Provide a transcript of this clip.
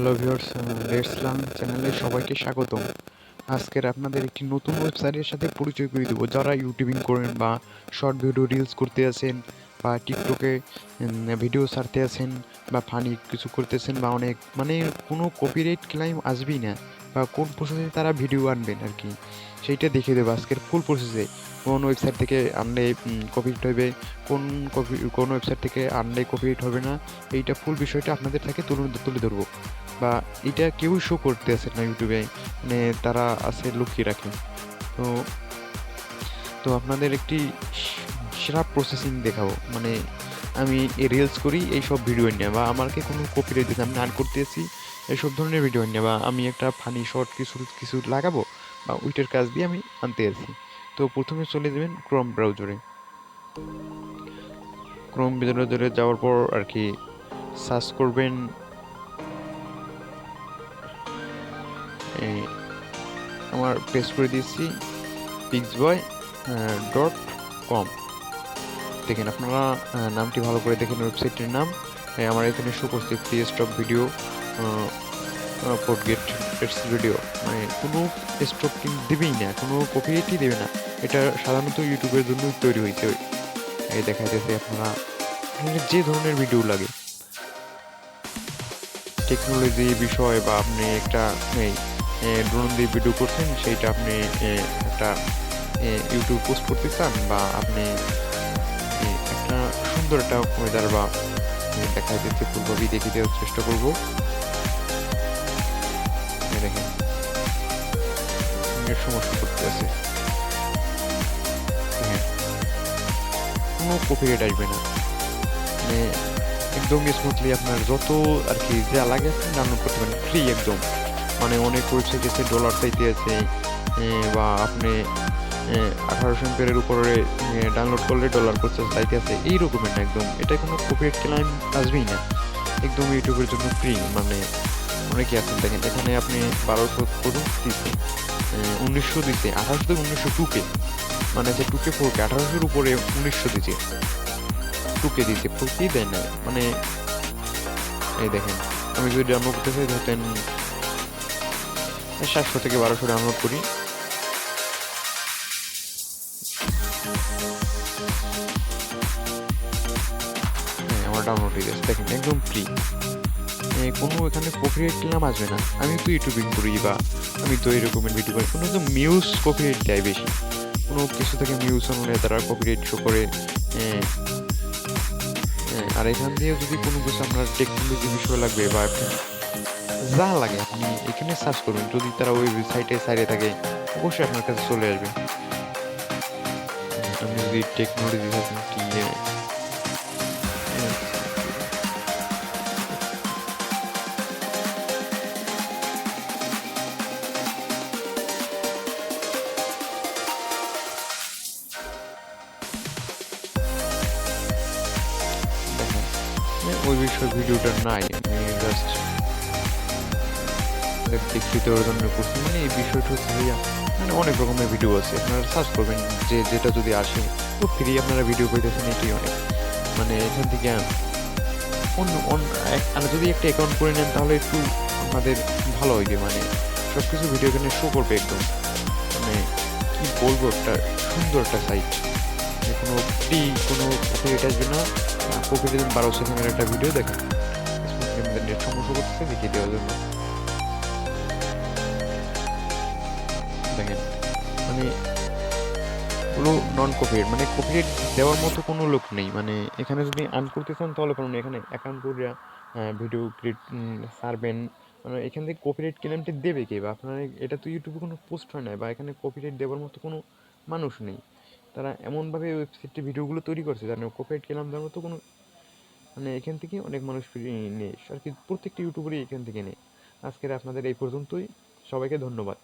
Hello viewers, let's learn চ্যানেলে সবাইকে স্বাগতম। আজকের আপনাদের একটি নতুন ওয়েবসাইটের সাথে পরিচয় করে দেবো। যারা ইউটিউবিং করেন বা শর্ট ভিডিও রিলস করতে আছেন বা টিকটকে ভিডিও ছাড়তে আছেন বা ফানি কিছু করতেছেন বা অনেক মানে কোনো কপিরাইট ক্লাইম আসবেই না বা কোন প্রসেসে তারা ভিডিও আনবেন আর কি, সেইটা দেখিয়ে দেবো আজকের ফুল প্রসেসে। কোন ওয়েবসাইট থেকে আনলে কপিরাইট হবে, কোন ওয়েবসাইট থেকে আনলে কপিরাইট হবে না, এইটা ফুল বিষয়টা আপনাদের থেকে তুলে ধরবো। বা এটা কেউই শো করতে আসে না ইউটিউবে, মানে তারা আছে লুকিয়ে রাখে। তো তো আপনাদের একটি সেরা প্রসেসিং দেখাবো। মানে আমি রিলস করি এইসব ভিডিও নিয়ে, বা আমাকে কোনো কপিরাইট দিতে আমি আর্ন করতে আসি এইসব ধরনের ভিডিও নিয়ে, বা আমি একটা ফানি শর্ট কিছু কিছু লাগাবো বা ওইটার কাজ দিয়ে আমি আনতে আসি। তো প্রথমে চলে যাবেন ক্রোম ব্রাউজারে। ক্রোম ব্রাউজারে যাওয়ার পর আর কি সার্চ করবেন আমার পেস্ট করে দিয়েছি pixboy.com। দেখেন আপনারা নামটি ভালো করে দেখেন, ওয়েবসাইটের নাম। আমার এখানে শো করছে free stock video forget it's video, মানে কোনো স্টক কিন্তু দেবেই না, কোনো কপিরাইটই দেবে না। এটা সাধারণত ইউটিউবের জন্য তৈরি হয়েছে। এই দেখা যাচ্ছে আপনারা যে ধরনের ভিডিও লাগে, টেকনোলজি বিষয়, বা আপনি একটা ড্রোন দিয়ে ভিডিও করছেন, সেইটা আপনি একটা ইউটিউব পোস্ট করতে চান, বা আপনি একটা সুন্দর একটা ওয়েদার বা দেখা যাচ্ছে ফুলকপি দেখে দেওয়ার চেষ্টা করবো। দেখেন নেট সমস্যা করতে আছে, হ্যাঁ কোনো কপিরাইট আসবে না, মানে একদম স্মুথলি আপনার যত আর কি যা লাগে আপনি ডাউনলোড করতে পারেন ফ্রি একদম। মানে অনেক ওয়েবসাইট আছে ডলার চাইতে আছে, বা আপনি 1800 এমপের উপরে ডাউনলোড করলে ডলার করতে চাইতে আছে, এই রকমের না একদম। এটা কোনো কপিরাইট ক্লেম আসবেই না, একদম ইউটিউবের জন্য ফ্রি। মানে অনেকে আছেন দেখেন এখানে আপনি 1200 পর্যন্ত দিচ্ছে, 1900 দিচ্ছে, 1800 থেকে 1900 টুকে, মানে যে টুকে ফোরকে 1800-এর উপরে 1900 দিচ্ছে, টুকে দিচ্ছে, ফোরকেই দেয় না। মানে এই দেখেন আমি যদি ডাউনলোড করতে চাই ধরতেন 700 থেকে 1200 ডাউনলোড করি, হ্যাঁ আমার ডাউনলোড হয়ে গেছে দেখেন একদম ফ্রি। কোনো এখানে কপিরাইট ক্লেম আসবে না। আমি তো ইউটিউবিং করি বা আমি তো এরকমের ভিডিও করি, কোনো তো মিউজ কপিরাইট দেয় বেশি, কোনো কিছু থেকে মিউজ আনলে তারা কপিরাইট শো করে। আর এখান দিয়ে যদি কোনো কিছু আপনার টেকনোলজি বিষয় লাগবে বা যা লাগে আপনি এখানে সার্চ করুন, যদি তারা ওই সাইটে সাইডে থাকে অবশ্যই আপনার কাছে চলে আসবে। আপনি যদি টেকনোলজি দেখেন ওই বিষয় ভিডিওটা নাই, আমি জাস্ট দেখিয়ে দেওয়ার জন্য করছি। মানে এই বিষয়টা হচ্ছে ভাইয়া, মানে অনেক রকমের ভিডিও আছে, আপনারা সার্চ করবেন যে যেটা যদি আসে তো ফ্রি আপনারা ভিডিও পেতেছেন, এটাই অনেক। মানে এখান থেকে আর যদি একটা অ্যাকাউন্ট করে নেন তাহলে একটু আপনাদের ভালো হইবে, মানে সব কিছু ভিডিও এখানে শো করবে একদম। মানে কি বলবো, একটা সুন্দর একটা সাইট, কোনো ফ্রি কোনো কপিরাইট আসবে না। কপিরাইট 12 সেকেন্ডের একটা ভিডিও দেখেন, নেট সমস্যা করতেছে দেখিয়ে দেওয়ার জন্য দেখেন। মানে পুরো নন কপিরাইট, মানে কপিরাইট দেওয়ার মতো কোনো লোক নেই। মানে এখানে যদি আর্ন করতে চান তাহলে কারণ এখানে অ্যাকাউন্ট করে ভিডিও ক্রিয়েট সারবেন, মানে এখান থেকে কপিরাইট ক্লেমটি দেবে কে, বা আপনার এটা তো ইউটিউবে কোনো পোস্ট হয় না, বা এখানে কপিরাইট দেওয়ার মতো কোনো মানুষ নেই। তারা এমনভাবে ওয়েবসাইটে ভিডিওগুলো তৈরি করছে যেন কপিরাইট ক্লেম দেওয়ার মতো কোনো, মানে এখান থেকে অনেক মানুষ নেই আর কি, প্রত্যেকটা ইউটিউবারই এখান থেকে নেই। আজকের আপনাদের এই পর্যন্তই, সবাইকে ধন্যবাদ।